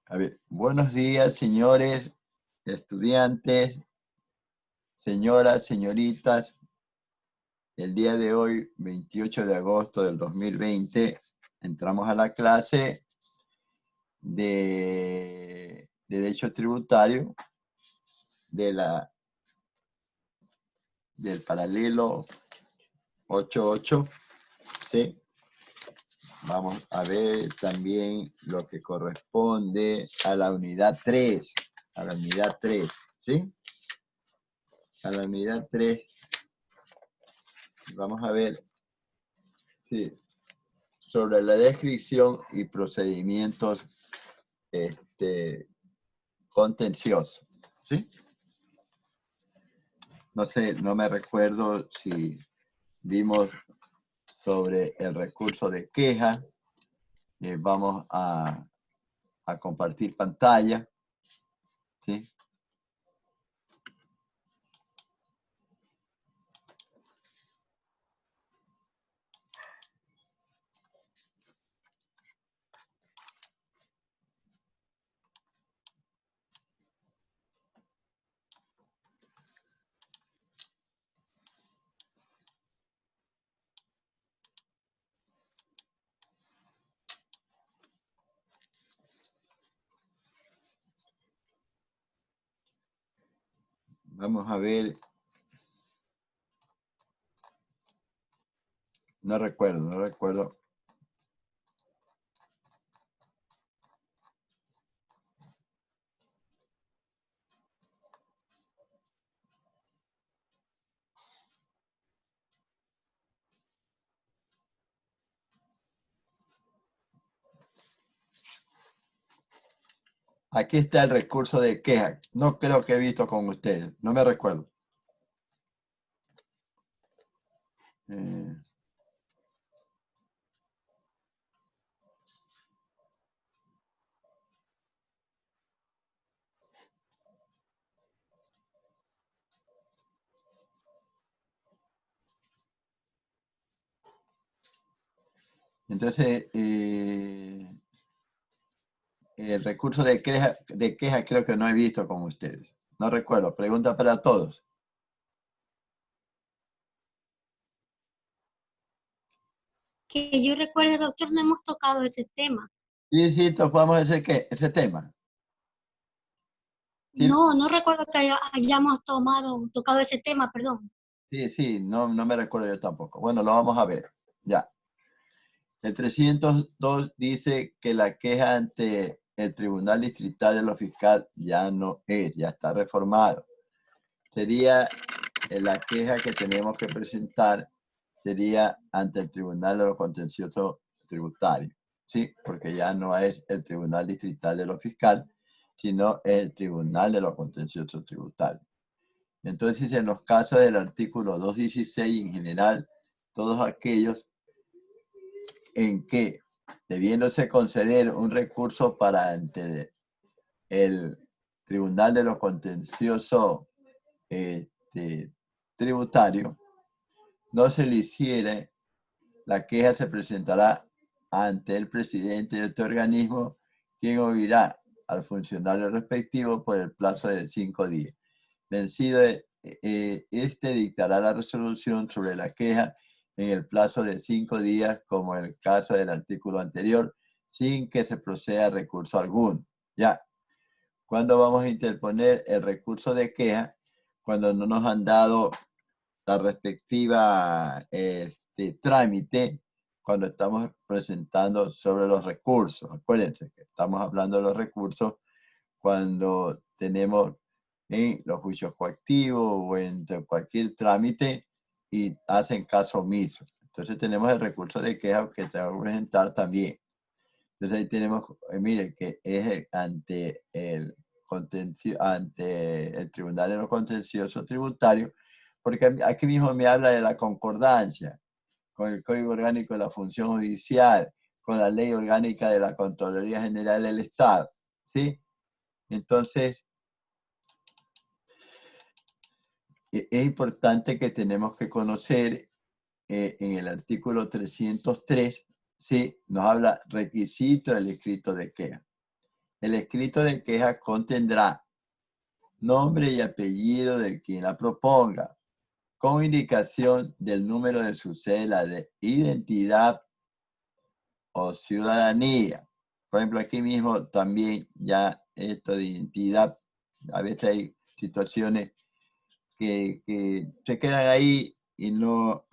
A ver, buenos días, señores, estudiantes, señoras, señoritas. El día de hoy, 28 de agosto del 2020, entramos a la clase de Derecho Tributario del paralelo 88, ¿sí? Vamos a ver también lo que corresponde a la unidad 3, ¿sí? A la unidad 3. Vamos a ver, sí, sobre la descripción y procedimientos contenciosos, ¿sí? No sé, no me recuerdo si vimos sobre el recurso de queja. Vamos a compartir pantalla, ¿sí? Vamos a ver, no recuerdo. Aquí está el recurso de queja. No creo que he visto con ustedes, no me recuerdo. Eh, entonces, el recurso de queja creo que no he visto con ustedes. No recuerdo. Pregunta para todos. Que yo recuerde, doctor, no hemos tocado ese tema. Sí, tocamos ese tema. Sí, No recuerdo que hayamos tocado ese tema, perdón. sí, no me recuerdo yo tampoco. Bueno, lo vamos a ver. Ya. El 302 dice que la queja ante el Tribunal Distrital de lo Fiscal ya no es, ya está reformado. Sería la queja que tenemos que presentar, sería ante el Tribunal de lo Contencioso Tributario, ¿sí? Porque ya no es el Tribunal Distrital de lo Fiscal, sino el Tribunal de lo Contencioso Tributario. Entonces, en los casos del artículo 216 en general, todos aquellos en que, debiéndose conceder un recurso para ante el Tribunal de lo Contencioso Tributario, no se le hiciere, la queja se presentará ante el presidente de este organismo, quien oirá al funcionario respectivo por el plazo de 5 días. Vencido este dictará la resolución sobre la queja en el plazo de 5 días, como en el caso del artículo anterior, sin que se proceda a recurso alguno. Ya, ¿cuándo vamos a interponer el recurso de queja? Cuando no nos han dado la respectiva trámite, cuando estamos presentando sobre los recursos. Acuérdense que estamos hablando de los recursos cuando tenemos en los juicios coactivos o en cualquier trámite y hacen caso omiso. Entonces tenemos el recurso de queja que tenemos que presentar también. Entonces ahí tenemos, mire, que es ante el Tribunal de lo Contencioso Tributario, porque aquí mismo me habla de la concordancia con el Código Orgánico de la Función Judicial, con la Ley Orgánica de la Contraloría General del Estado, ¿sí? Entonces, es importante que tenemos que conocer en el artículo 303, ¿sí? Nos habla requisito del escrito de queja. El escrito de queja contendrá nombre y apellido de quien la proponga, con indicación del número de su cédula de identidad o ciudadanía. Por ejemplo, aquí mismo también ya esto de identidad, a veces hay situaciones que se quedan ahí y no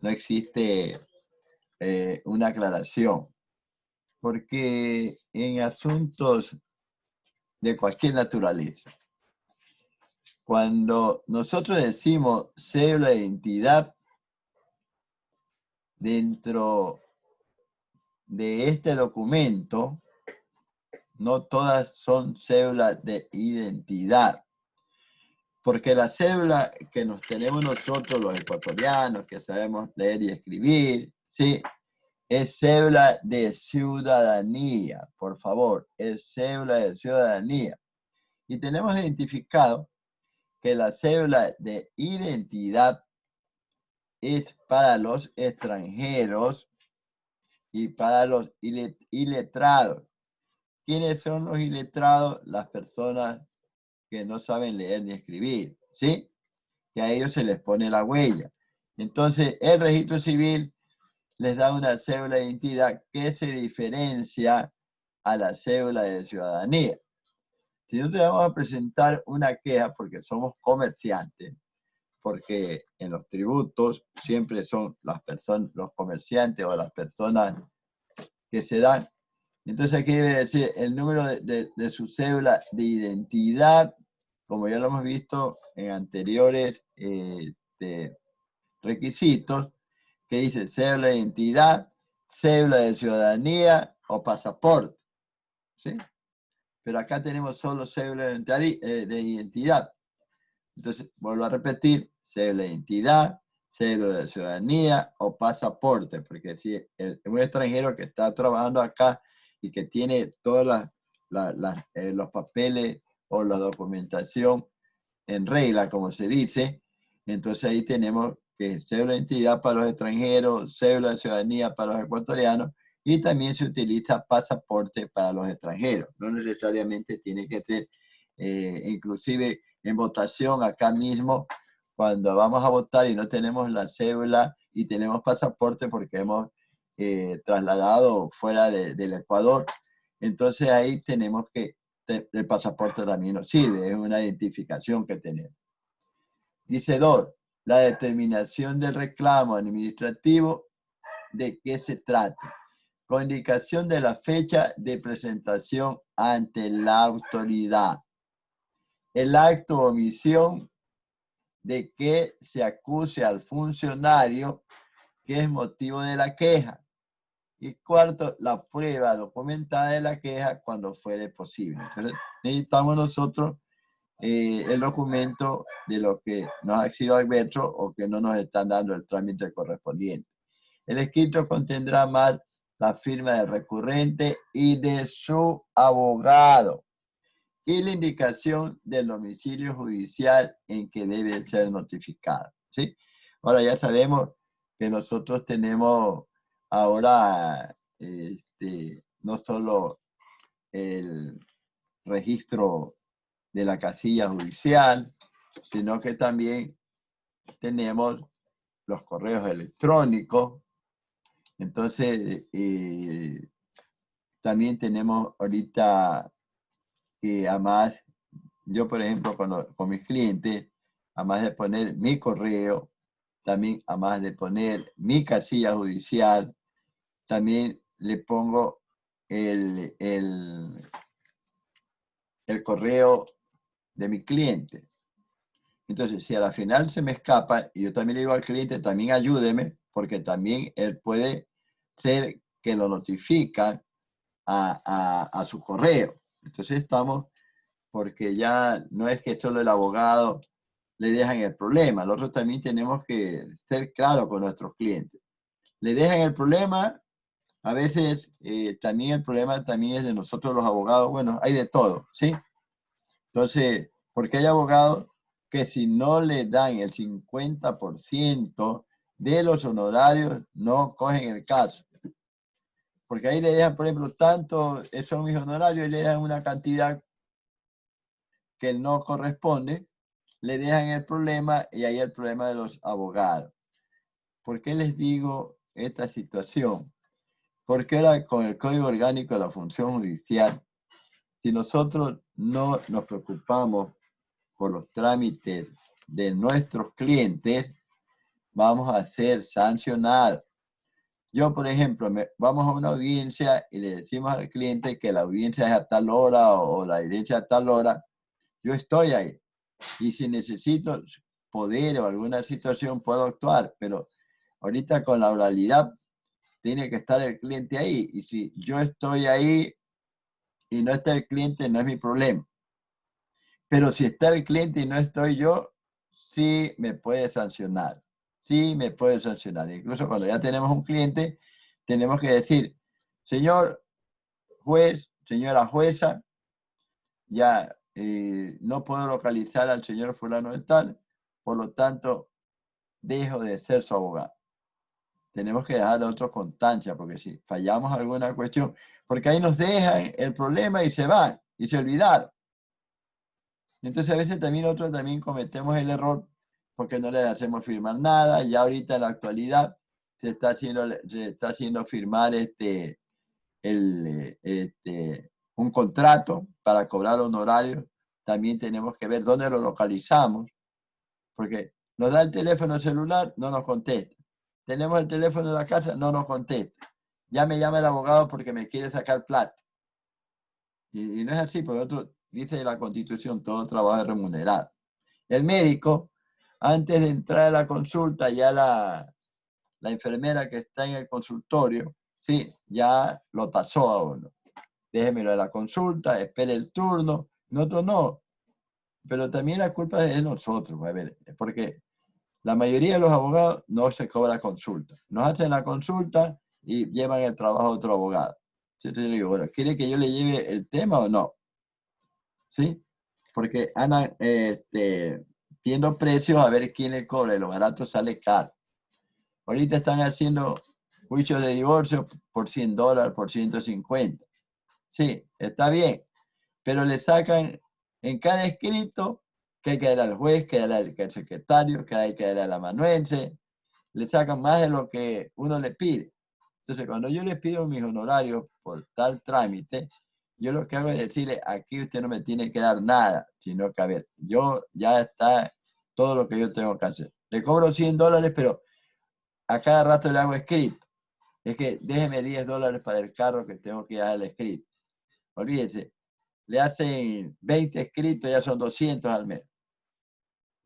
existe una aclaración. Porque en asuntos de cualquier naturaleza, cuando nosotros decimos cédula de identidad, dentro de este documento, no todas son cédulas de identidad, porque la cédula que nos tenemos nosotros los ecuatorianos, que sabemos leer y escribir, ¿sí? Es cédula de ciudadanía, por favor, es cédula de ciudadanía. Y tenemos identificado que la cédula de identidad es para los extranjeros y para los iletrados. ¿Quiénes son los iletrados? Las personas que no saben leer ni escribir, ¿sí? Que a ellos se les pone la huella. Entonces, el registro civil les da una cédula de identidad que se diferencia a la cédula de ciudadanía. Si nosotros vamos a presentar una queja porque somos comerciantes, porque en los tributos siempre son las personas, los comerciantes o las personas que se dan. Entonces aquí debe decir el número de su cédula de identidad, como ya lo hemos visto en anteriores requisitos, que dice cédula de identidad, cédula de ciudadanía o pasaporte, ¿sí? Pero acá tenemos solo cédula de identidad. Entonces, vuelvo a repetir, cédula de identidad, cédula de ciudadanía o pasaporte, porque si un extranjero que está trabajando acá y que tiene todos los papeles o la documentación en regla, como se dice, entonces ahí tenemos que cédula de identidad para los extranjeros, cédula de ciudadanía para los ecuatorianos, y también se utiliza pasaporte para los extranjeros. No necesariamente tiene que ser, inclusive en votación acá mismo, cuando vamos a votar y no tenemos la cédula y tenemos pasaporte porque hemos trasladado fuera del Ecuador, entonces ahí tenemos que, el pasaporte también nos sirve, es una identificación que tenemos. Dice 2, la determinación del reclamo administrativo, de qué se trata, con indicación de la fecha de presentación ante la autoridad, el acto o omisión de que se acuse al funcionario que es motivo de la queja. Y cuarto, la prueba documentada de la queja cuando fuere posible. Entonces, necesitamos nosotros el documento de lo que nos ha sido adverso o que no nos están dando el trámite correspondiente. El escrito contendrá más la firma del recurrente y de su abogado y la indicación del domicilio judicial en que debe ser notificado, ¿sí? Ahora ya sabemos que nosotros tenemos ahora no solo el registro de la casilla judicial, sino que también tenemos los correos electrónicos. Entonces, también tenemos ahorita que además, yo por ejemplo con mis clientes, además de poner mi correo, también además de poner mi casilla judicial, también le pongo el correo de mi cliente. Entonces, si a la final se me escapa, y yo también le digo al cliente, también ayúdeme, porque también él puede ser que lo notifica a su correo. Entonces estamos, porque ya no es que solo el abogado le dejan el problema, nosotros también tenemos que ser claros con nuestros clientes. Le dejan el problema, a veces también el problema también es de nosotros los abogados, bueno, hay de todo, ¿sí? Entonces, porque hay abogados que si no le dan el 50% de los honorarios, no cogen el caso. Porque ahí le dejan, por ejemplo, tanto, son mis honorarios, y le dejan una cantidad que no corresponde, le dejan el problema y ahí el problema de los abogados. ¿Por qué les digo esta situación? Porque ahora con el Código Orgánico de la Función Judicial, si nosotros no nos preocupamos por los trámites de nuestros clientes, vamos a ser sancionados. Yo, por ejemplo, vamos a una audiencia y le decimos al cliente que la audiencia es a tal hora o la audiencia a tal hora, yo estoy ahí. Y si necesito poder o alguna situación, puedo actuar, pero ahorita con la oralidad tiene que estar el cliente ahí. Y si yo estoy ahí y no está el cliente, no es mi problema. Pero si está el cliente y no estoy yo, sí me puede sancionar. Sí me puede sancionar. Incluso cuando ya tenemos un cliente, tenemos que decir, señor juez, señora jueza, ya no puedo localizar al señor fulano de tal, por lo tanto, dejo de ser su abogado. Tenemos que dejar a otro constancia, porque si fallamos alguna cuestión, porque ahí nos dejan el problema y se van, y se olvidaron. Entonces a veces también nosotros también cometemos el error porque no le hacemos firmar nada. Ya ahorita en la actualidad se está haciendo firmar un contrato para cobrar honorarios. También tenemos que ver dónde lo localizamos, porque nos da el teléfono celular, no nos contesta. Tenemos el teléfono de la casa, no nos contesta. Ya me llama el abogado porque me quiere sacar plata. Y no es así, porque otro dice la Constitución, todo trabajo es remunerado. El médico, antes de entrar a la consulta, ya la enfermera que está en el consultorio, sí, ya lo tasó a uno. Déjemelo de la consulta, espere el turno. Nosotros no. Pero también la culpa es de nosotros, a ver, porque la mayoría de los abogados no se cobra consulta. Nos hacen la consulta y llevan el trabajo a otro abogado. Entonces yo le digo, bueno, ¿quiere que yo le lleve el tema o no? ¿Sí? Porque andan viendo precios a ver quién le cobra y lo barato sale caro. Ahorita están haciendo juicios de divorcio por $100, por 150. Sí, está bien, pero le sacan en cada escrito que hay que dar al juez, que hay que dar al secretario, que hay que dar al amanuense, le sacan más de lo que uno le pide. Entonces, cuando yo les pido mis honorarios por tal trámite, yo lo que hago es decirle, aquí usted no me tiene que dar nada, sino que, a ver, yo ya está todo lo que yo tengo que hacer. Le cobro $100, pero a cada rato le hago escrito. Es que déjeme $10 para el carro que tengo que dar el escrito. Olvídese, le hacen 20 escritos, ya son 200 al mes.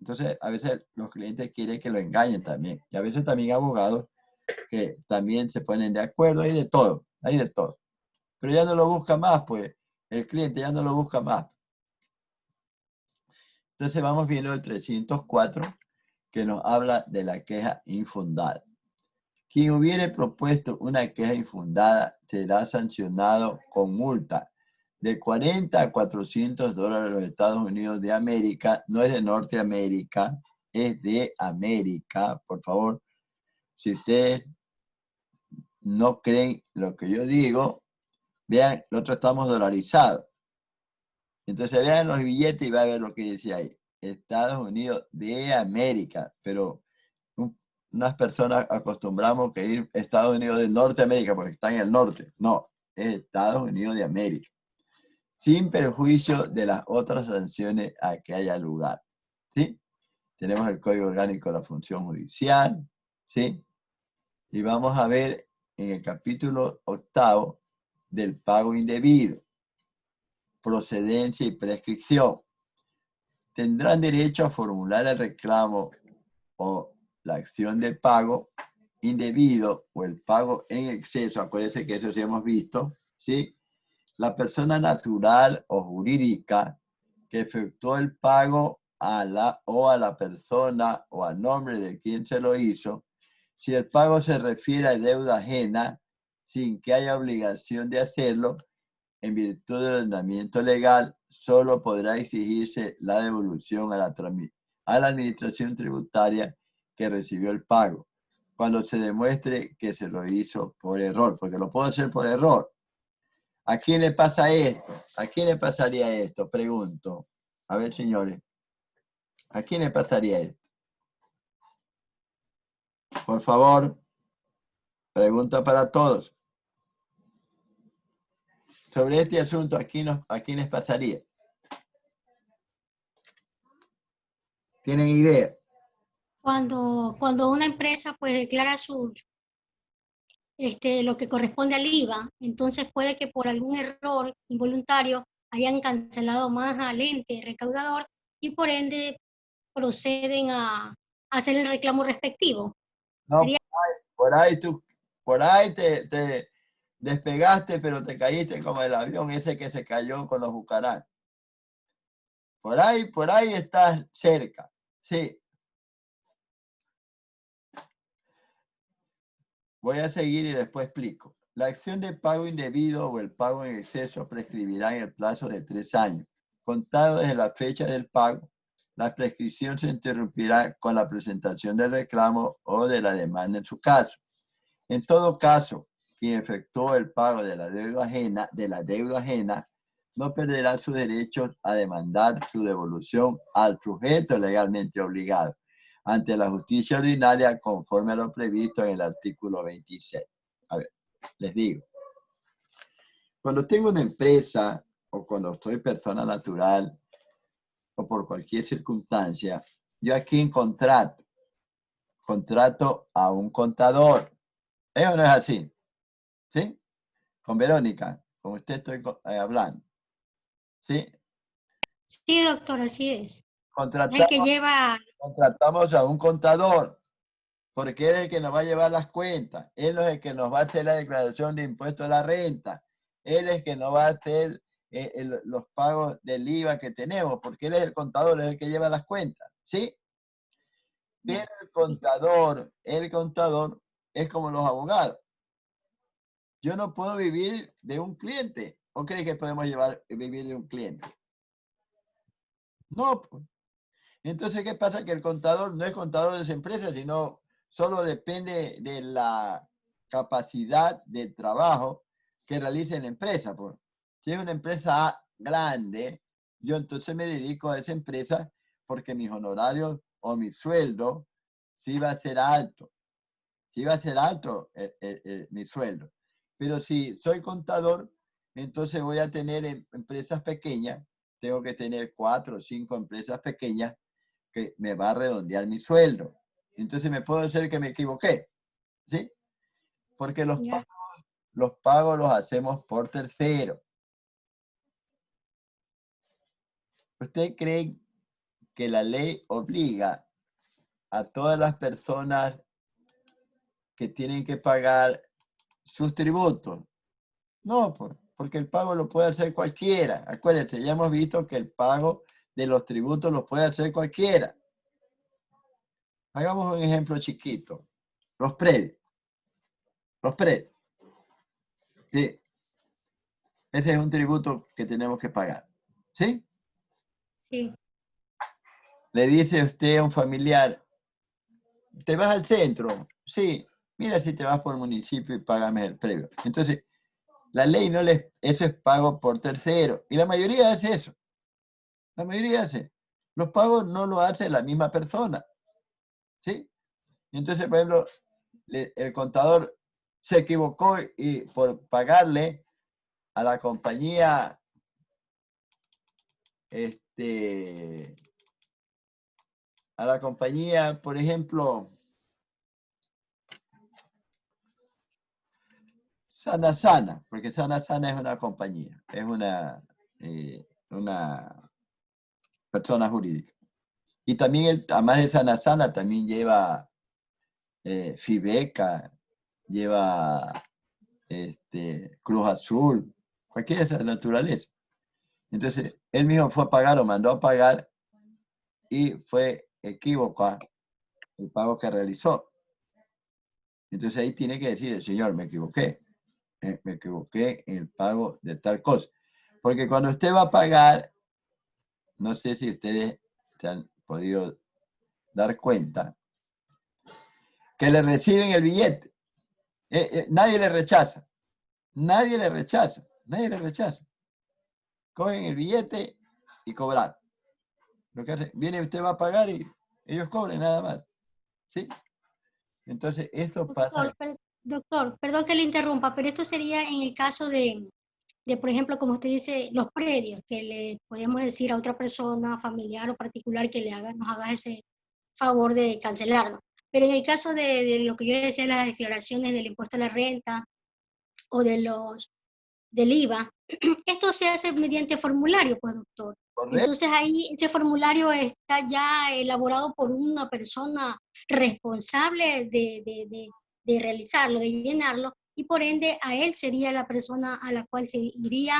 Entonces, a veces los clientes quieren que lo engañen también. Y a veces también abogados que también se ponen de acuerdo, hay de todo, hay de todo. Pero ya no lo busca más, pues, el cliente ya no lo busca más. Entonces vamos viendo el 304, que nos habla de la queja infundada. Quien hubiere propuesto una queja infundada será sancionado con multa de 40 a $400 de los Estados Unidos de América. No es de Norteamérica, es de América. Por favor, si ustedes no creen lo que yo digo, vean, nosotros estamos dolarizados. Entonces vean los billetes y va a ver lo que dice ahí. Estados Unidos de América, pero unas personas acostumbramos que ir a Estados Unidos de Norteamérica porque está en el norte. No, es Estados Unidos de América. Sin perjuicio de las otras sanciones a que haya lugar. ¿Sí? Tenemos el Código Orgánico de la Función Judicial. ¿Sí? Y vamos a ver en el capítulo 8 del pago indebido, procedencia y prescripción. Tendrán derecho a formular el reclamo o la acción de pago indebido o el pago en exceso. Acuérdense que eso sí hemos visto, ¿sí? La persona natural o jurídica que efectuó el pago a la persona o a nombre de quien se lo hizo, si el pago se refiere a deuda ajena, sin que haya obligación de hacerlo, en virtud del ordenamiento legal, solo podrá exigirse la devolución a la administración tributaria que recibió el pago. cuando se demuestre que se lo hizo por error, porque lo puedo hacer por error. ¿A quién le pasa esto? ¿A quién le pasaría esto? Pregunto. A ver, señores. ¿A quién le pasaría esto? Por favor, pregunta para todos. Sobre este asunto, ¿a quién les pasaría? ¿Tienen idea? Cuando una empresa pues declara lo que corresponde al IVA, entonces puede que por algún error involuntario hayan cancelado más al ente recaudador y por ende proceden a hacer el reclamo respectivo. No, Sería por ahí te despegaste, pero te caíste como el avión ese que se cayó con los bucarán. Por ahí estás cerca. Sí. Voy a seguir y después explico. La acción de pago indebido o el pago en exceso prescribirá en el plazo de 3 años. Contado desde la fecha del pago, la prescripción se interrumpirá con la presentación del reclamo o de la demanda en su caso. En todo caso, quien efectuó el pago de la deuda ajena no perderá su derecho a demandar su devolución al sujeto legalmente obligado ante la justicia ordinaria conforme a lo previsto en el artículo 26. A ver, les digo, cuando tengo una empresa o cuando soy persona natural o por cualquier circunstancia, yo aquí contrato a un contador. ¿Es o no es así? ¿Sí? Con Verónica, con usted estoy hablando. ¿Sí? Sí, doctor, así es. Es el que Contratamos, lleva, contratamos a un contador, porque él es el que nos va a llevar las cuentas. Él es el que nos va a hacer la declaración de impuesto a la renta. Él es el que nos va a hacer los pagos del IVA que tenemos, porque él es el contador, es el que lleva las cuentas. ¿Sí? Pero el contador es como los abogados. Yo no puedo vivir de un cliente. ¿O cree que podemos vivir de un cliente? No, pues. Entonces, ¿qué pasa? Que el contador no es contador de esa empresa, sino solo depende de la capacidad de trabajo que realice la empresa. Pues. Si es una empresa grande, yo entonces me dedico a esa empresa porque mis honorarios o mi sueldo sí va a ser alto. Sí va a ser alto mi sueldo. Pero si soy contador, entonces voy a tener empresas pequeñas. Tengo que tener 4 o 5 empresas pequeñas que me va a redondear mi sueldo. Entonces me puedo decir que me equivoqué, ¿sí? Porque ya, los pagos los hacemos por tercero. ¿Usted cree que la ley obliga a todas las personas que tienen que pagar sus tributos? No, porque el pago lo puede hacer cualquiera. Acuérdense, ya hemos visto que el pago de los tributos lo puede hacer cualquiera. Hagamos un ejemplo chiquito. Los predios. Los predios. Sí, ese es un tributo que tenemos que pagar. ¿Sí? sí, Le dice usted a un familiar, ¿te vas al centro? Sí, mira si te vas por municipio y págame el previo. Entonces, la ley no les, eso es pago por tercero. Y la mayoría hace eso. La mayoría hace. Los pagos no lo hace la misma persona. ¿Sí? Entonces, por ejemplo, el contador se equivocó y por pagarle a la compañía, por ejemplo, Sana, porque Sana es una compañía, es una persona jurídica. Y también, además de Sana, también lleva Fibeca, lleva Cruz Azul, cualquiera de esa naturaleza. Entonces, él mismo fue a pagar o mandó a pagar y fue equivocado el pago que realizó. Entonces ahí tiene que decir, señor, me equivoqué en el pago de tal cosa. Porque cuando usted va a pagar, no sé si ustedes se han podido dar cuenta, que le reciben el billete. Nadie le rechaza. Nadie le rechaza. Nadie le rechaza. Cogen el billete y cobran. Lo que hacen, viene usted va a pagar y ellos cobran nada más. ¿Sí? Entonces, esto pasa. Doctor, perdón que le interrumpa, pero esto sería en el caso de, por ejemplo, como usted dice, los predios, que le podemos decir a otra persona, familiar o particular, que nos haga ese favor de cancelarlo. Pero en el caso de lo que yo decía, las declaraciones del impuesto a la renta o del IVA, esto se hace mediante formulario, pues, doctor. Correcto. Entonces ahí ese formulario está ya elaborado por una persona responsable de realizarlo, de llenarlo, y por ende a él sería la persona a la cual se iría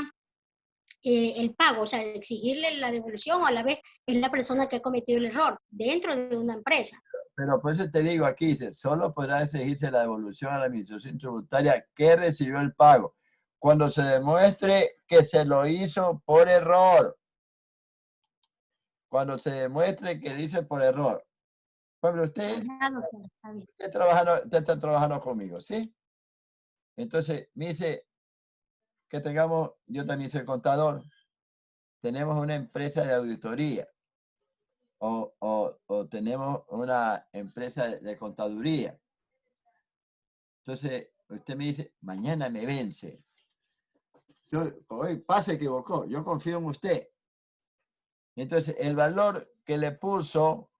el pago, o sea, exigirle la devolución, o a la vez es la persona que ha cometido el error dentro de una empresa. Pero por eso te digo, aquí dice, solo podrá exigirse la devolución a la administración tributaria que recibió el pago, cuando se demuestre que se lo hizo por error. Cuando se demuestre que lo hizo por error. Por ejemplo, usted está trabajando conmigo, ¿sí? Entonces, me dice que tengamos, yo también soy contador, tenemos una empresa de auditoría o tenemos una empresa de contaduría. Entonces, usted me dice, mañana me vence. Hoy se equivocó, yo confío en usted. Entonces, el valor que le puso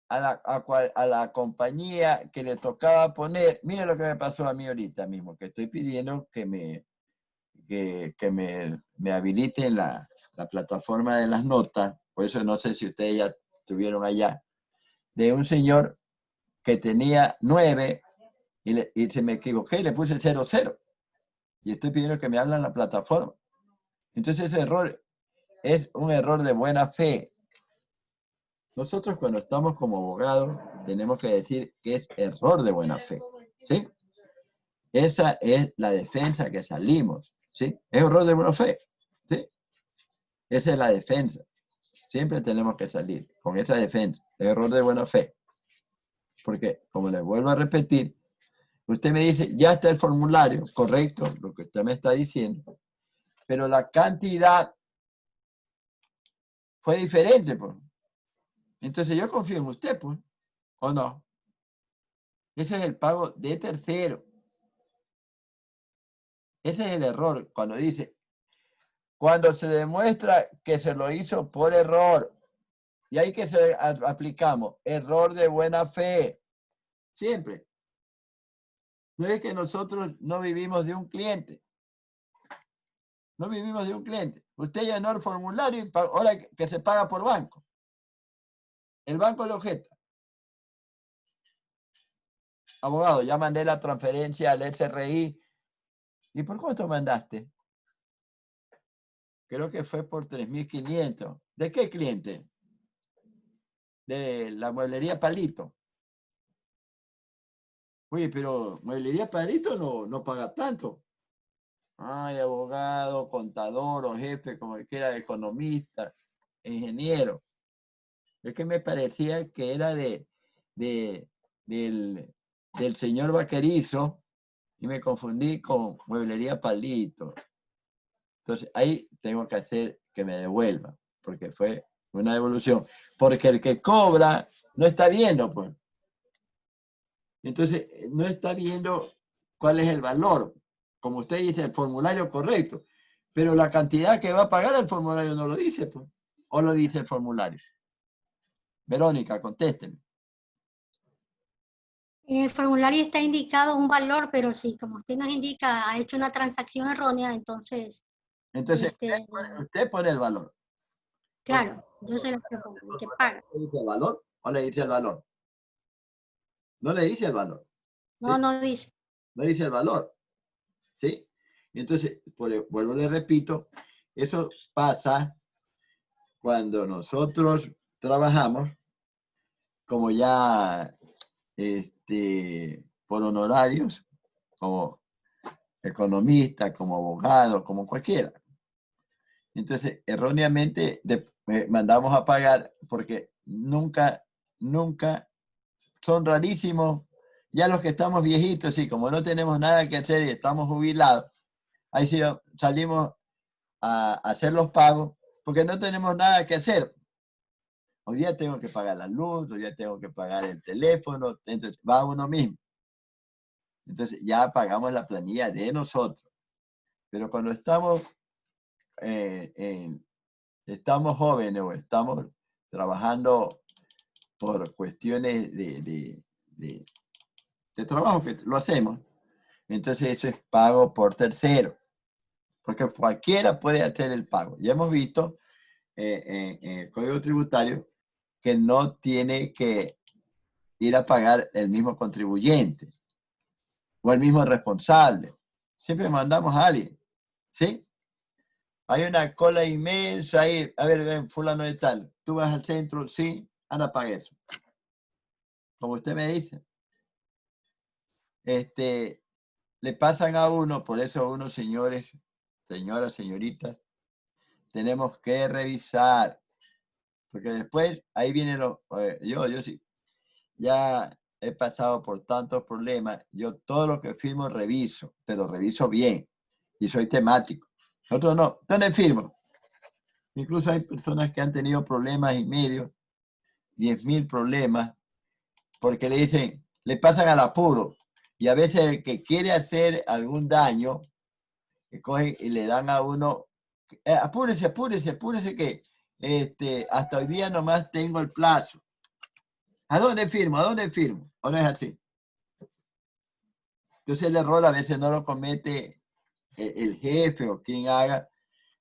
a la compañía que le tocaba poner, mire lo que me pasó a mí ahorita mismo, que estoy pidiendo que me habiliten la plataforma de las notas, por eso no sé si ustedes ya estuvieron allá, de un señor que tenía 9 y se me equivoqué y le puse 00. Y estoy pidiendo que me hablen la plataforma. Entonces ese error es un error de buena fe. Nosotros cuando estamos como abogados tenemos que decir que es error de buena fe. ¿Sí? Esa es la defensa que salimos. ¿Sí? Es error de buena fe. ¿Sí? Esa es la defensa. Siempre tenemos que salir con esa defensa. Error de buena fe. Porque, como les vuelvo a repetir, usted me dice, ya está el formulario, correcto, lo que usted me está diciendo, pero la cantidad fue diferente, pues. Entonces yo confío en usted, pues, ¿o no? Ese es el pago de tercero. Ese es el error, cuando dice, cuando se demuestra que se lo hizo por error, y ahí que se aplicamos, error de buena fe, siempre. No es que nosotros no vivimos de un cliente. No vivimos de un cliente. Usted llenó el formulario y ahora que se paga por banco. El banco le objeta. Abogado, ya mandé la transferencia al SRI. ¿Y por cuánto mandaste? Creo que fue por 3.500. ¿De qué cliente? De la mueblería Palito. Oye, pero mueblería Palito no paga tanto. Ay, abogado, contador o jefe, como quiera, economista, ingeniero. Es que me parecía que era del señor Vaquerizo y me confundí con mueblería Palito. Entonces ahí tengo que hacer que me devuelva, porque fue una devolución. Porque el que cobra no está viendo, pues. Entonces no está viendo cuál es el valor. Como usted dice, el formulario correcto. Pero la cantidad que va a pagar el formulario no lo dice, pues. ¿O lo dice el formulario? Verónica, contésteme. En el formulario está indicado un valor, pero sí, como usted nos indica, ha hecho una transacción errónea, entonces, Entonces, usted pone el valor. claro, yo soy la que pongo, el que paga. ¿Le dice el valor o le dice el valor? No le dice el valor. ¿Sí? No, no dice. No dice el valor. ¿Sí? Entonces, vuelvo, le repito, eso pasa cuando nosotros trabajamos como ya por honorarios, como economista, como abogado, como cualquiera. Entonces, erróneamente mandamos a pagar porque nunca, son rarísimos Ya los que estamos viejitos, sí, como no tenemos nada que hacer y estamos jubilados, ahí sí salimos a hacer los pagos porque no tenemos nada que hacer. Hoy día tengo que pagar la luz, hoy día tengo que pagar el teléfono, entonces va uno mismo. Entonces ya pagamos la planilla de nosotros. Pero cuando estamos, estamos jóvenes o estamos trabajando por cuestiones de trabajo que lo hacemos, entonces eso es pago por tercero, porque cualquiera puede hacer el pago. Ya hemos visto en el Código Tributario que no tiene que ir a pagar el mismo contribuyente o el mismo responsable. Siempre mandamos a alguien, ¿sí? Hay una cola inmensa ahí. A ver, ven, fulano de tal. Tú vas al centro, sí, anda, paga eso. Como usted me dice. Le pasan a uno, por eso unos señores, señoras, señoritas, tenemos que revisar. Porque después, ahí viene yo sí, ya he pasado por tantos problemas. Yo todo lo que firmo reviso, pero reviso bien. Y soy temático. Nosotros no. ¿Dónde firmo? Incluso hay personas que han tenido problemas y medio, 10.000 problemas, porque le dicen, le pasan al apuro. Y a veces el que quiere hacer algún daño, que cogen y le dan a uno, apúrese, apúrese, apúrese que hasta hoy día nomás tengo el plazo. ¿A dónde firmo? ¿A dónde firmo? ¿O no es así? Entonces el error a veces no lo comete el jefe o quien haga,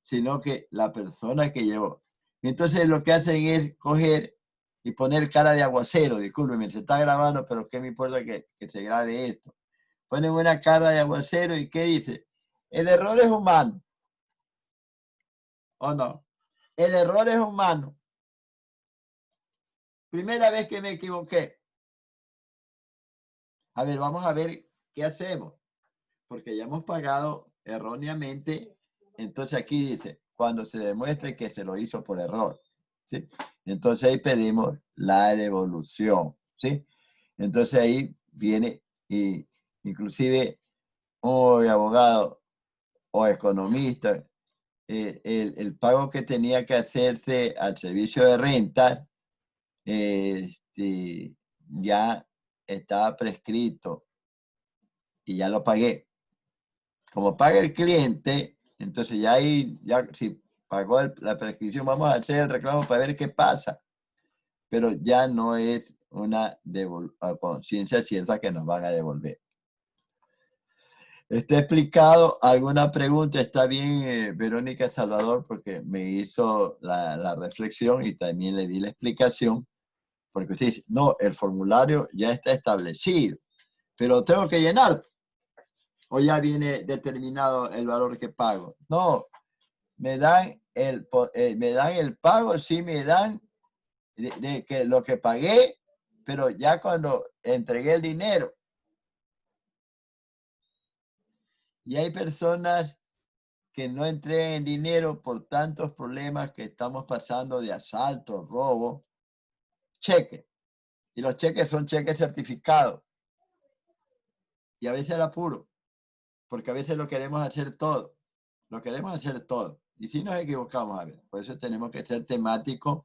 sino que la persona que llevó. Entonces lo que hacen es coger y poner cara de aguacero. Discúlpeme, se está grabando, pero ¿qué me importa que se grabe esto? Ponen una cara de aguacero y ¿qué dice? El error es humano. ¿O no? El error es humano. Primera vez que me equivoqué. A ver, vamos a ver qué hacemos. Porque ya hemos pagado erróneamente. Entonces aquí dice, cuando se demuestre que se lo hizo por error. ¿Sí? Entonces ahí pedimos la devolución. ¿Sí? Entonces ahí viene, y inclusive, hoy abogado o economista, el pago que tenía que hacerse al servicio de renta ya estaba prescrito y ya lo pagué. Como paga el cliente, entonces ya ahí, ya si pagó la prescripción, vamos a hacer el reclamo para ver qué pasa. Pero ya no es una conciencia cierta que nos van a devolver. ¿Está explicado? ¿Alguna pregunta? Está bien, Verónica Salvador, porque me hizo la reflexión y también le di la explicación. Porque usted dice, no, el formulario ya está establecido, pero tengo que llenar. O ya viene determinado el valor que pago. No, me dan el pago, sí me dan de que lo que pagué, pero ya cuando entregué el dinero. Y hay personas que no entreguen dinero por tantos problemas que estamos pasando de asalto, robo, cheque. Y los cheques son cheques certificados. Y a veces el apuro, porque a veces lo queremos hacer todo. Lo queremos hacer todo. Y si nos equivocamos, a ver, por eso tenemos que ser temáticos,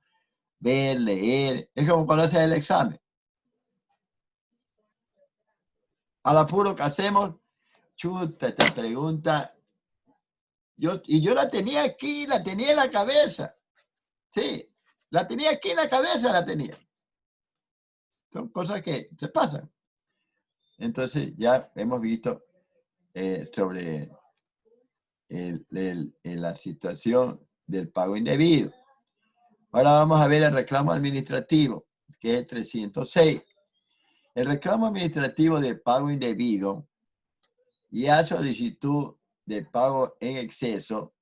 ver, leer. Es como cuando haces el examen. Al apuro que hacemos, chuta, esta pregunta. Yo la tenía aquí, la tenía en la cabeza. Sí, la tenía aquí en la cabeza, la tenía. Son cosas que se pasan. Entonces ya hemos visto sobre la situación del pago indebido. Ahora vamos a ver el reclamo administrativo, que es el 306. El reclamo administrativo de pago indebido y a solicitud de pago en exceso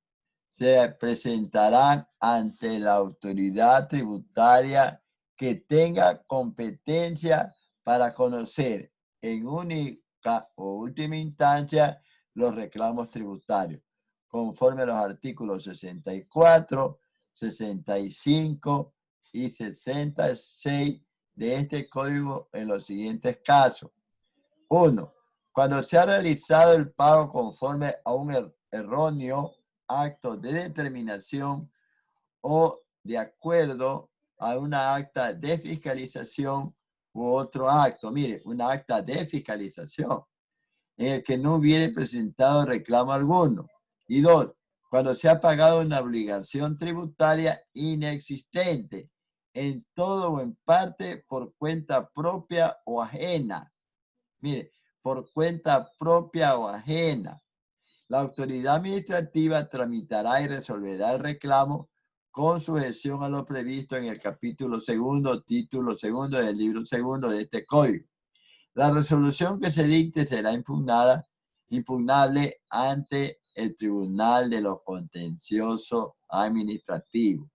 se presentarán ante la autoridad tributaria que tenga competencia para conocer en única o última instancia los reclamos tributarios, conforme a los artículos 64, 65 y 66 de este código en los siguientes casos. 1. Cuando se ha realizado el pago conforme a un erróneo acto de determinación o de acuerdo a una acta de fiscalización u otro acto. Mire, una acta de fiscalización en el que no hubiere presentado reclamo alguno. Y 2. Cuando se ha pagado una obligación tributaria inexistente en todo o en parte por cuenta propia o ajena. Mire, por cuenta propia o ajena. La autoridad administrativa tramitará y resolverá el reclamo con sujeción a lo previsto en el capítulo segundo, título segundo del libro segundo de este código. La resolución que se dicte será impugnable ante el Tribunal de lo Contencioso Administrativo.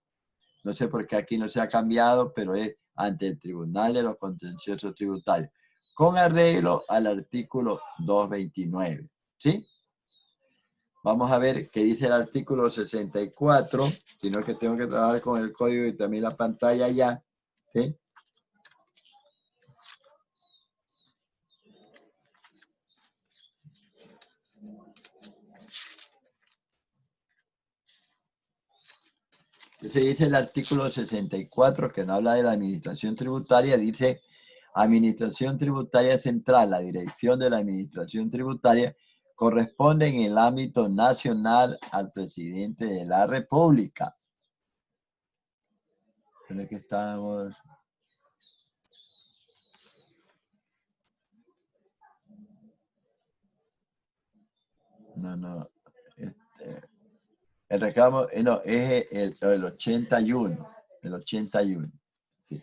No sé por qué aquí no se ha cambiado, pero es ante el Tribunal de los Contenciosos Tributarios, con arreglo al artículo 229. ¿Sí? Vamos a ver qué dice el artículo 64, sino que tengo que trabajar con el código y también la pantalla ya. ¿Sí? Entonces dice el artículo 64, que no habla de la administración tributaria, dice: Administración Tributaria Central. La dirección de la Administración Tributaria corresponde en el ámbito nacional al presidente de la República. Creo que estamos... No. El reclamo, no, es el 81. El 81. Sí.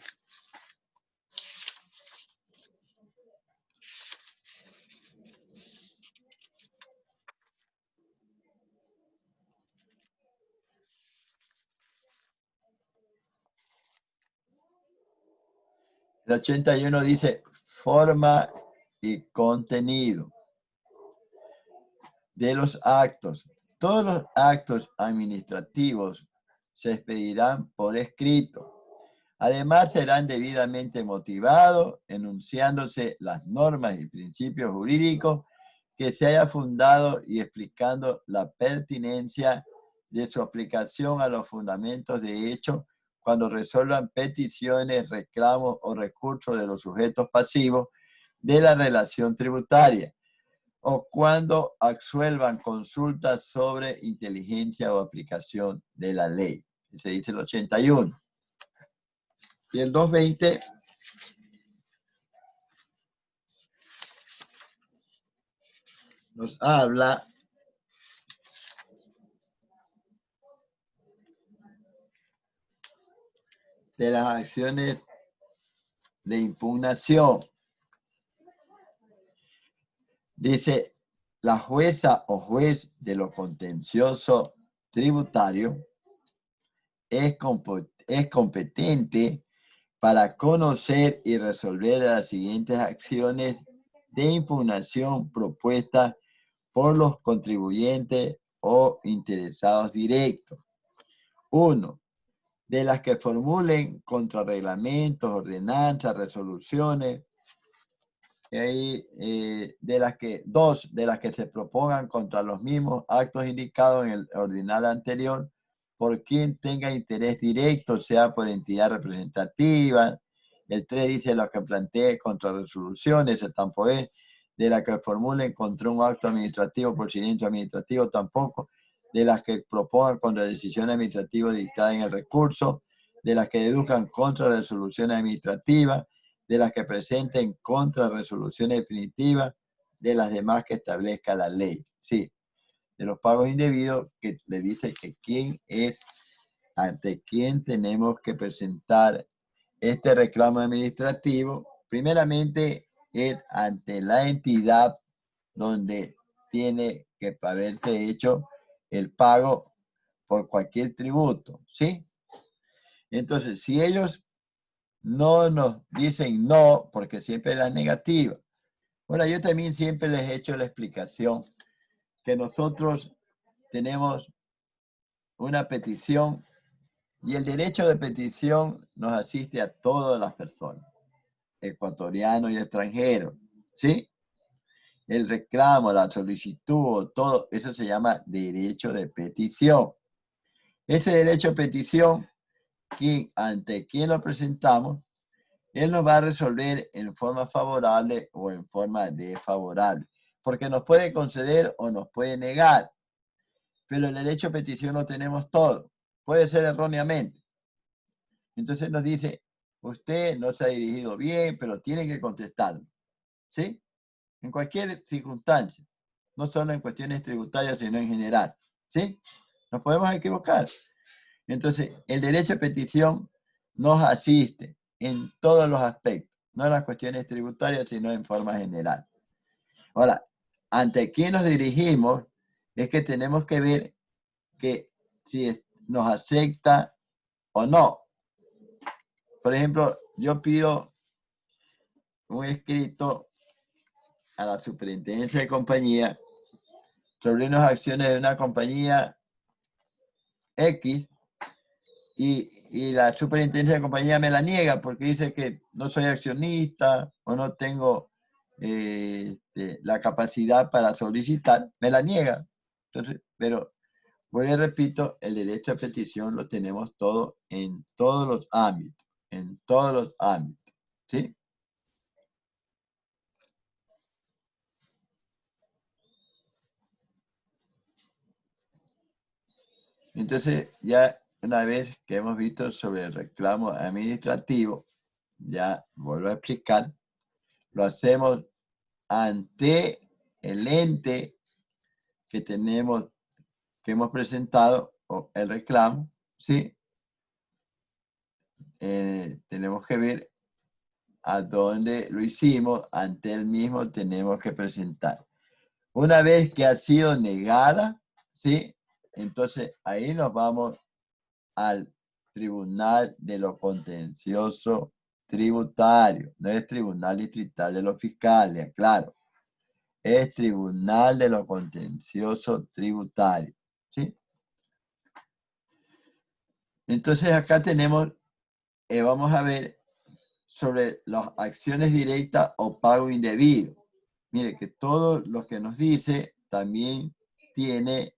El 81 dice forma y contenido de los actos. Todos los actos administrativos se expedirán por escrito. Además, serán debidamente motivados, enunciándose las normas y principios jurídicos que se haya fundado y explicando la pertinencia de su aplicación a los fundamentos de hecho cuando resuelvan peticiones, reclamos o recursos de los sujetos pasivos de la relación tributaria o cuando absuelvan consultas sobre inteligencia o aplicación de la ley. Se dice el 81. Y el 220 nos habla de las acciones de impugnación. Dice: la jueza o juez de lo contencioso tributario es competente para conocer y resolver las siguientes acciones de impugnación propuestas por los contribuyentes o interesados directos. 1. De las que formulen contrarreglamentos, ordenanzas, resoluciones, de las que se propongan contra los mismos actos indicados en el ordinal anterior, por quien tenga interés directo, sea por entidad representativa. El 3 dice: los que plantee contra resoluciones, tampoco es. De las que formulen contra un acto administrativo por siniestro administrativo, tampoco. De las que propongan contra decisión administrativa dictada en el recurso. De las que deduzcan contra resoluciones administrativas. De las que presenten contra resoluciones definitivas, de las demás que establezca la ley. Sí, de los pagos indebidos, que le dice que quién es, ante quién tenemos que presentar este reclamo administrativo. Primeramente es ante la entidad donde tiene que haberse hecho el pago por cualquier tributo, ¿sí? Entonces, si ellos no nos dicen no, porque siempre es la negativa. Bueno, yo también siempre les he hecho la explicación que nosotros tenemos una petición y el derecho de petición nos asiste a todas las personas, ecuatorianos y extranjeros, ¿sí? el reclamo, la solicitud, todo eso se llama derecho de petición. Ese derecho de petición, ante quien lo presentamos, él nos va a resolver en forma favorable o en forma desfavorable, porque nos puede conceder o nos puede negar, pero el derecho de petición lo tenemos todo, puede ser erróneamente. Entonces nos dice, usted no se ha dirigido bien, pero tiene que contestar, ¿sí? En cualquier circunstancia, no solo en cuestiones tributarias, sino en general, ¿sí? Nos podemos equivocar. Entonces, el derecho de petición nos asiste en todos los aspectos, no en las cuestiones tributarias, sino en forma general. Ahora, ante quién nos dirigimos, es que tenemos que ver que si nos acepta o no. Por ejemplo, yo pido un escrito a la superintendencia de compañía sobre unas acciones de una compañía X y la superintendencia de compañía me la niega porque dice que no soy accionista o no tengo la capacidad para solicitar, me la niega. Entonces, pero voy y repito, el derecho a petición lo tenemos todo en todos los ámbitos, ¿sí? Entonces, ya una vez que hemos visto sobre el reclamo administrativo, ya vuelvo a explicar, lo hacemos ante el ente que tenemos, que hemos presentado, o el reclamo, ¿sí? Tenemos que ver a dónde lo hicimos, ante el mismo tenemos que presentar. Una vez que ha sido negada, ¿sí? Entonces ahí nos vamos al Tribunal de lo Contencioso Tributario. No es Tribunal Distrital de los Fiscales, claro. Es Tribunal de lo Contencioso Tributario, ¿sí? Entonces acá tenemos, vamos a ver sobre las acciones directas o pago indebido. Mire que todo lo que nos dice también tiene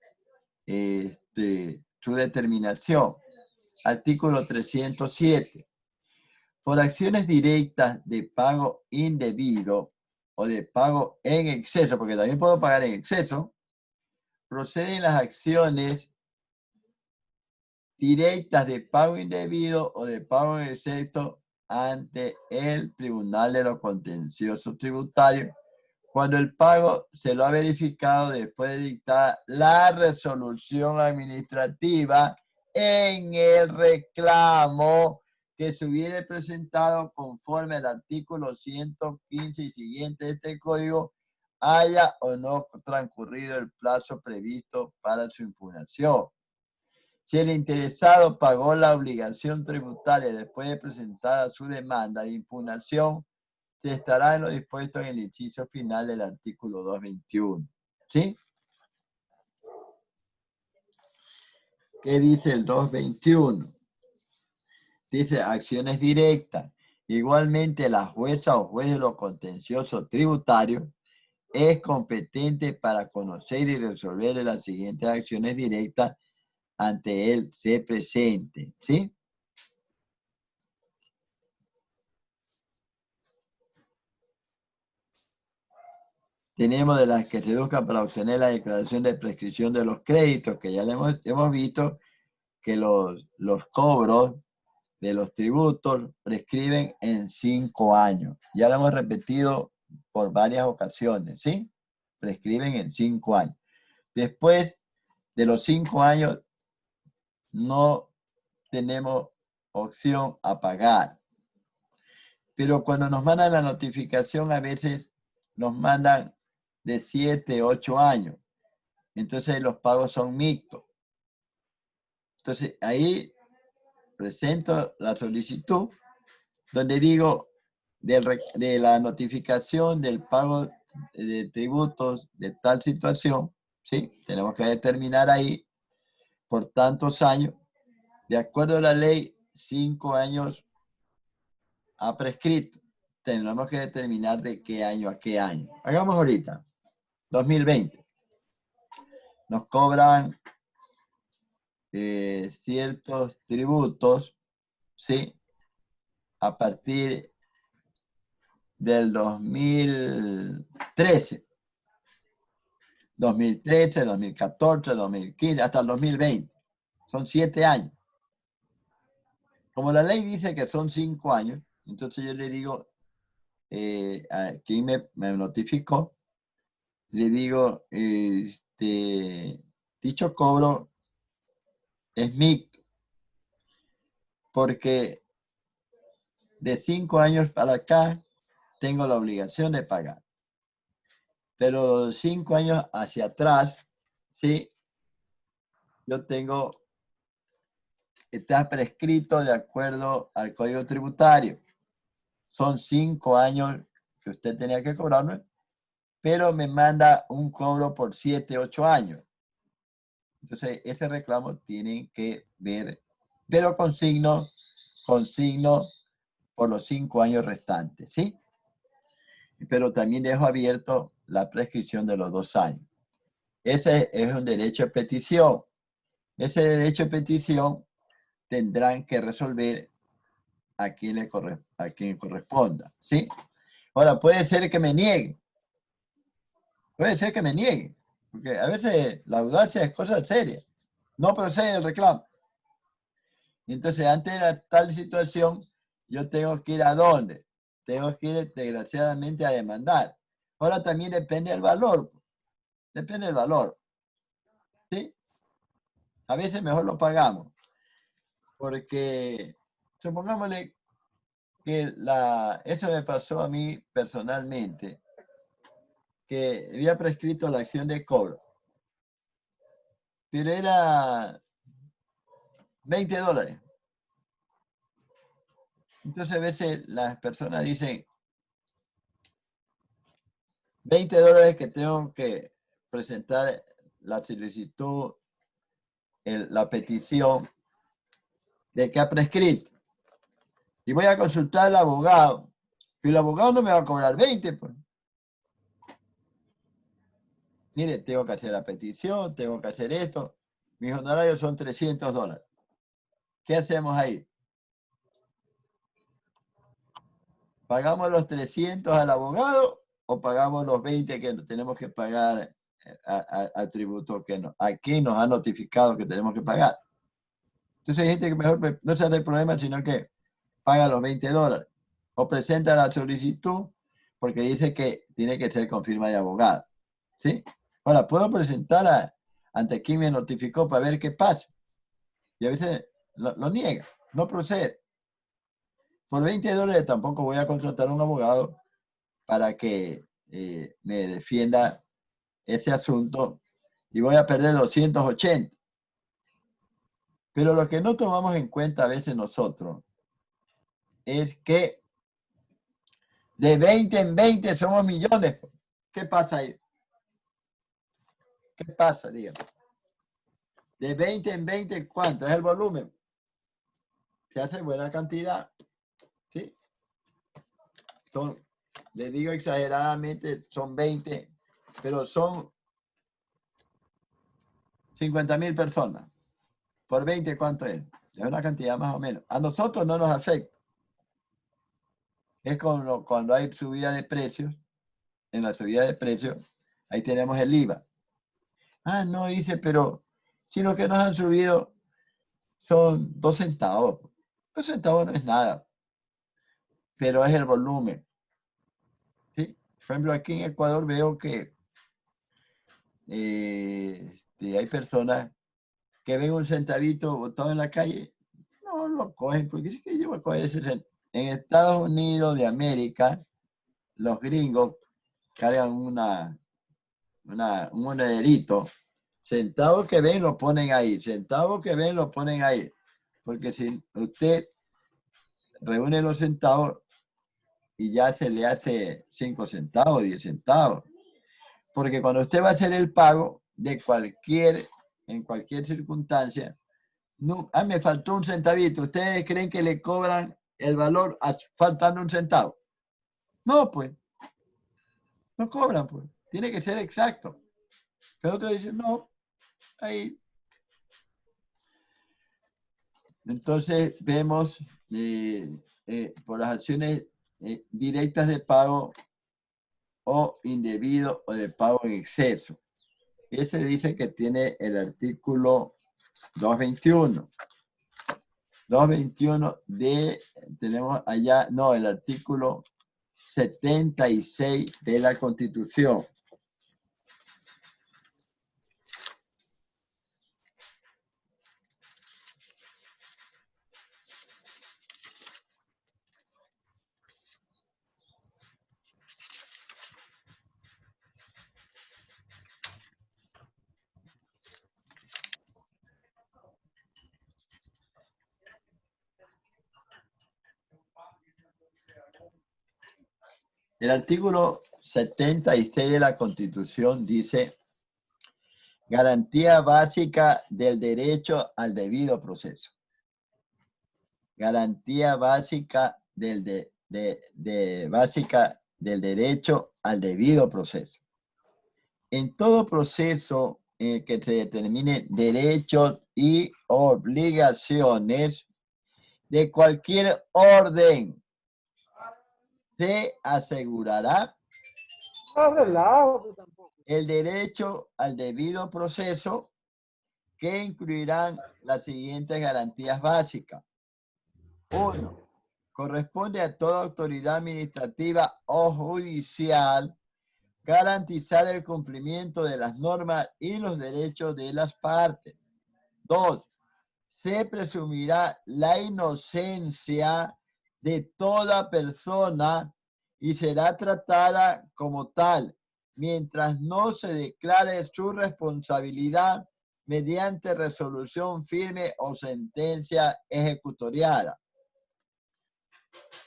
su determinación. Artículo 307. Por acciones directas de pago indebido o de pago en exceso, porque también puedo pagar en exceso, proceden las acciones directas de pago indebido o de pago en exceso ante el Tribunal de lo Contencioso Tributario cuando el pago se lo ha verificado después de dictar la resolución administrativa en el reclamo que se hubiere presentado conforme al artículo 115 y siguiente de este código, haya o no transcurrido el plazo previsto para su impugnación. Si el interesado pagó la obligación tributaria después de presentada su demanda de impugnación, se estará en lo dispuesto en el inciso final del artículo 221. ¿Sí? ¿Qué dice el 221? Dice acciones directas. Igualmente, la jueza o juez de lo contencioso tributario es competente para conocer y resolver las siguientes acciones directas ante él se presente. ¿Sí? Tenemos de las que se buscan para obtener la declaración de prescripción de los créditos, que ya hemos visto que los cobros de los tributos prescriben en 5 años. Ya lo hemos repetido por varias ocasiones, ¿sí? Prescriben en 5 años. Después de los 5 años no tenemos opción a pagar. Pero cuando nos mandan la notificación, a veces nos mandan de 7, 8 años. Entonces los pagos son mixtos. Entonces ahí presento la solicitud donde digo de la notificación del pago de tributos de tal situación, ¿sí? Tenemos que determinar ahí por tantos años. De acuerdo a la ley, 5 años ha prescrito. Tenemos que determinar de qué año a qué año. Hagamos ahorita. 2020. Nos cobran ciertos tributos, ¿sí? A partir del 2013. 2013, 2014, 2015, hasta el 2020. Son 7 años. Como la ley dice que son 5 años, entonces yo le digo a quien me notificó, le digo, dicho cobro es mixto, porque de 5 años para acá tengo la obligación de pagar. Pero 5 años hacia atrás, sí, yo tengo, está prescrito de acuerdo al Código Tributario. Son 5 años que usted tenía que cobrarme, pero me manda un cobro por 7, 8 años. Entonces, ese reclamo tienen que ver, pero con signo por los 5 años restantes, ¿sí? Pero también dejo abierto la prescripción de los 2 años. Ese es un derecho de petición. Ese derecho de petición tendrán que resolver a quien corresponda, ¿sí? Ahora, puede ser que me nieguen. Puede ser que me nieguen. Porque a veces la audacia es cosa seria. No procede el reclamo. Entonces, ante tal situación, yo tengo que ir ¿a dónde? Tengo que ir, desgraciadamente, a demandar. Ahora también depende del valor. Depende del valor. ¿Sí? A veces mejor lo pagamos. Porque, supongámosle que eso me pasó a mí personalmente, que había prescrito la acción de cobro. Pero era $20. Entonces a veces las personas dicen, $20 que tengo que presentar la solicitud, la petición de que ha prescrito. Y voy a consultar al abogado. Y el abogado no me va a cobrar 20. Pues. Mire, tengo que hacer la petición, tengo que hacer esto. Mis honorarios son $300. ¿Qué hacemos ahí? ¿Pagamos los 300 al abogado o pagamos los 20 que tenemos que pagar al tributo a quien nos ha notificado que tenemos que pagar? Entonces hay gente que mejor no se hace el problema, sino que paga los $20 o presenta la solicitud porque dice que tiene que ser con firma de abogado. ¿Sí? Ahora, puedo presentar ante quien me notificó para ver qué pasa. Y a veces lo niega, no procede. Por $20 tampoco voy a contratar a un abogado para que me defienda ese asunto y voy a perder 280. Pero lo que no tomamos en cuenta a veces nosotros es que de 20 en 20 somos millones. ¿Qué pasa ahí? ¿Qué pasa, dígame? De 20 en 20, ¿cuánto es el volumen? Se hace buena cantidad, ¿sí? Le digo exageradamente, son 20, pero son 50,000 personas. Por 20, ¿cuánto es? Es una cantidad más o menos. A nosotros no nos afecta. Es como cuando hay subida de precios. En la subida de precios, ahí tenemos el IVA. Ah, no, dice, pero si lo que nos han subido son 2 centavos. 2 centavos no es nada, pero es el volumen. ¿Sí? Por ejemplo, aquí en Ecuador veo que hay personas que ven un centavito botado en la calle, no lo cogen, porque es que yo voy a coger ese centavo. En Estados Unidos de América, los gringos cargan un monederito. Centavos que ven lo ponen ahí, centavos que ven lo ponen ahí. Porque si usted reúne los centavos y ya se le hace 5 centavos, 10 centavos. Porque cuando usted va a hacer el pago en cualquier circunstancia, no, me faltó un centavito. ¿Ustedes creen que le cobran el valor faltando un centavo? No, pues. No cobran, pues. Tiene que ser exacto. Pero otros dicen, no, ahí. Entonces vemos por las acciones directas de pago o indebido o de pago en exceso. Ese dice que tiene el artículo 221. 221 tenemos allá, no, el artículo 76 de la Constitución. El artículo 76 de la Constitución dice: garantía básica del derecho al debido proceso. Garantía básica básica del derecho al debido proceso. En todo proceso en el que se determinen derechos y obligaciones de cualquier orden, se asegurará el derecho al debido proceso, que incluirán las siguientes garantías básicas. 1. Corresponde a toda autoridad administrativa o judicial garantizar el cumplimiento de las normas y los derechos de las partes. 2. Se presumirá la inocencia de toda persona y será tratada como tal, mientras no se declare su responsabilidad mediante resolución firme o sentencia ejecutoriada.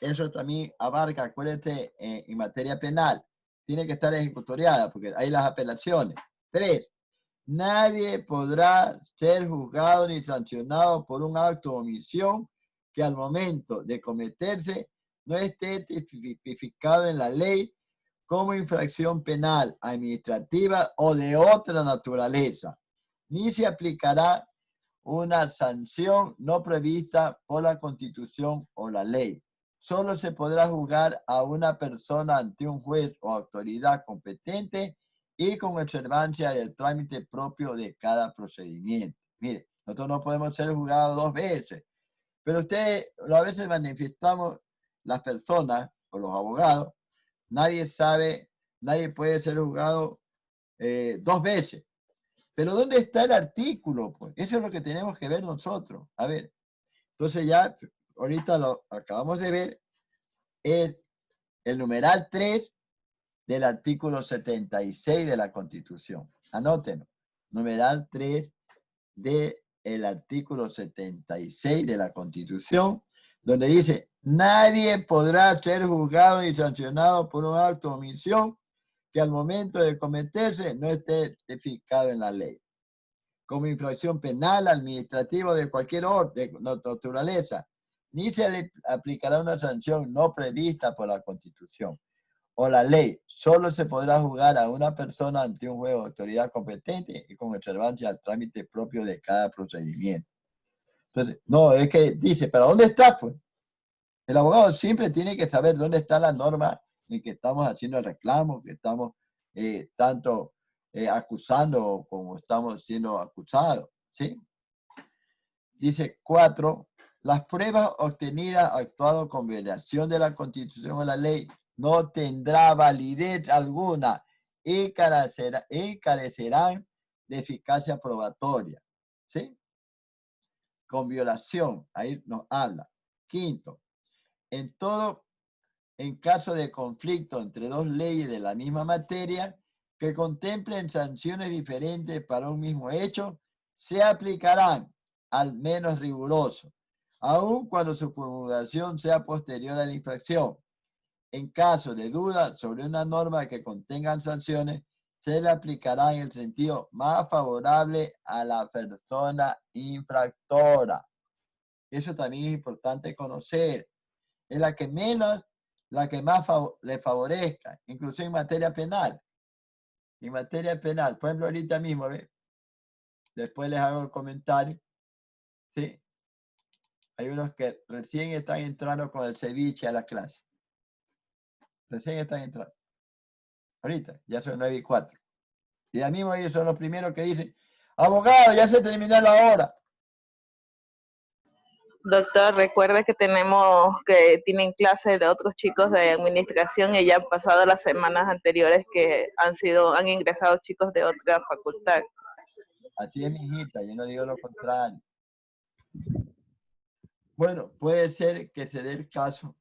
Eso también abarca, acuérdense, en materia penal. Tiene que estar ejecutoriada porque hay las apelaciones. 3. Nadie podrá ser juzgado ni sancionado por un acto de omisión que al momento de cometerse no esté tipificado en la ley como infracción penal, administrativa o de otra naturaleza, ni se aplicará una sanción no prevista por la Constitución o la ley. Solo se podrá juzgar a una persona ante un juez o autoridad competente y con observancia del trámite propio de cada procedimiento. Mire, nosotros no podemos ser juzgados 2 veces, pero ustedes a veces manifestamos las personas o los abogados, nadie sabe, nadie puede ser juzgado 2 veces. Pero ¿dónde está el artículo? Pues eso es lo que tenemos que ver nosotros. A ver, entonces ya, ahorita lo acabamos de ver, el numeral 3 del artículo 76 de la Constitución. Anótenlo. Numeral 3 del artículo 76 de la Constitución, donde dice: nadie podrá ser juzgado ni sancionado por un acto de omisión que al momento de cometerse no esté tipificado en la ley, como infracción penal, administrativa o de cualquier orden de naturaleza, ni se le aplicará una sanción no prevista por la Constitución o la ley. Solo se podrá juzgar a una persona ante un juez o autoridad competente y con observancia al trámite propio de cada procedimiento. Entonces, no, es que dice, ¿pero dónde está? Pues el abogado siempre tiene que saber dónde está la norma en que estamos haciendo el reclamo, que estamos tanto acusando como estamos siendo acusados, ¿sí? Dice 4. Las pruebas obtenidas actuado con violación de la Constitución o la ley no tendrá validez alguna y carecerán de eficacia probatoria, ¿sí? Con violación, ahí nos habla. 5. En caso de conflicto entre dos leyes de la misma materia que contemplen sanciones diferentes para un mismo hecho, se aplicarán al menos riguroso, aun cuando su promulgación sea posterior a la infracción. En caso de duda sobre una norma que contengan sanciones, se le aplicará en el sentido más favorable a la persona infractora. Eso también es importante conocer. Es la que menos, la que más le favorezca, incluso en materia penal. en materia penal, por ejemplo, ahorita mismo, ¿ve? Después les hago el comentario, ¿sí? Hay unos que recién están entrando con el ceviche a la clase. Recién están entrando. Ahorita, ya son 9:04. Y ya mismo ellos son los primeros que dicen, abogado, ya se terminó la hora. Doctor, recuerde que tienen clase de otros chicos de administración y ya han pasado las semanas anteriores que han ingresado chicos de otra facultad. Así es, mi hijita, yo no digo lo contrario. Bueno, puede ser que se dé el caso,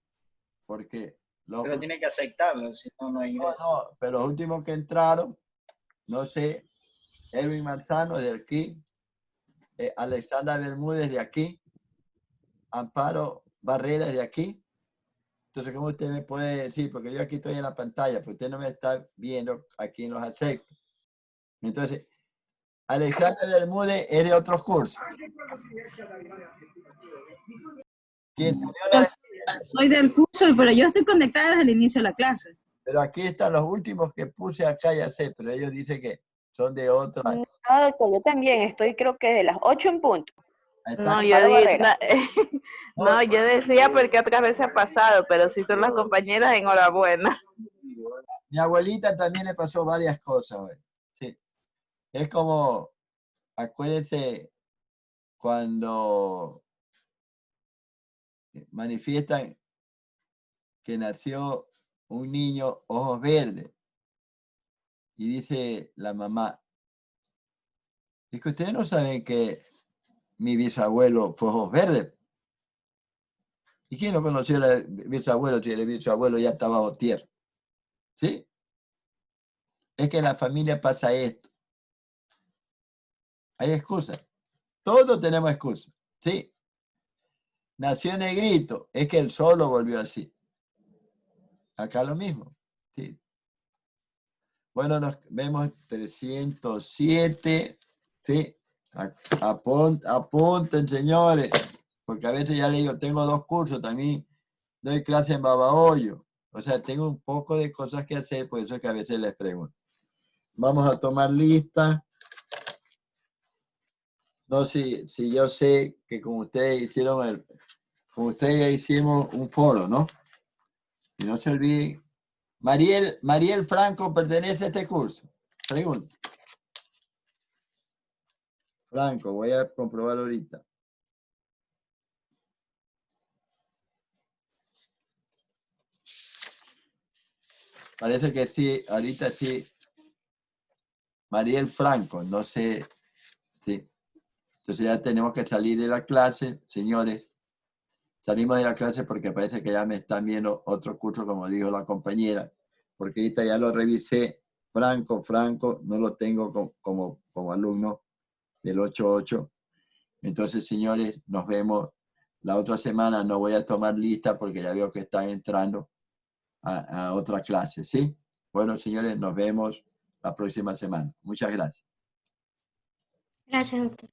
porque... Pero tiene que aceptarlo, si no, no hay ingreso. No, pero los últimos que entraron, no sé, Edwin Manzano de aquí, Alexandra Bermúdez de aquí, Amparo Barrera de aquí. Entonces, ¿cómo usted me puede decir? Porque yo aquí estoy en la pantalla, pero usted no me está viendo aquí en los aceptos. Entonces, Alexandra Bermúdez es de otros cursos. ¿Quién salió? Soy del curso, pero yo estoy conectada desde el inicio de la clase. Pero aquí están los últimos que puse acá, ya sé, pero ellos dicen que son de otras. No, doctor, yo también estoy, creo que de las 8 en punto. No, No, yo decía porque otras veces ha pasado, pero si son las compañeras, enhorabuena. Mi abuelita también le pasó varias cosas, güey. Sí. Es como, acuérdense, cuando manifiestan que nació un niño ojos verdes. Y dice la mamá, es que ustedes no saben que mi bisabuelo fue ojos verdes. ¿Y quién no conoció al bisabuelo si el bisabuelo ya estaba bajo tierra? ¿Sí? Es que en la familia pasa esto. Hay excusas. Todos tenemos excusas. ¿Sí? Nació negrito. Es que él solo volvió así. Acá lo mismo. ¿Sí? Bueno, nos vemos 307. ¿Sí? Apunten, señores. Porque a veces ya le digo, tengo 2 cursos. También doy clase en Babahoyo. O sea, tengo un poco de cosas que hacer. Por eso es que a veces les pregunto. Vamos a tomar lista. No, si yo sé que con ustedes ya hicimos un foro, ¿no? Y no se olviden. Mariel Franco pertenece a este curso. Pregunta. Franco, voy a comprobar ahorita. Parece que sí, ahorita sí. Mariel Franco, no sé. Sí. Entonces ya tenemos que salir de la clase, señores. Salimos de la clase porque parece que ya me están viendo otro curso, como dijo la compañera. Porque ahorita ya lo revisé. Franco, no lo tengo como alumno del 8-8. Entonces, señores, nos vemos la otra semana. No voy a tomar lista porque ya veo que están entrando a otra clase, ¿sí? Bueno, señores, nos vemos la próxima semana. Muchas gracias. Gracias, doctor.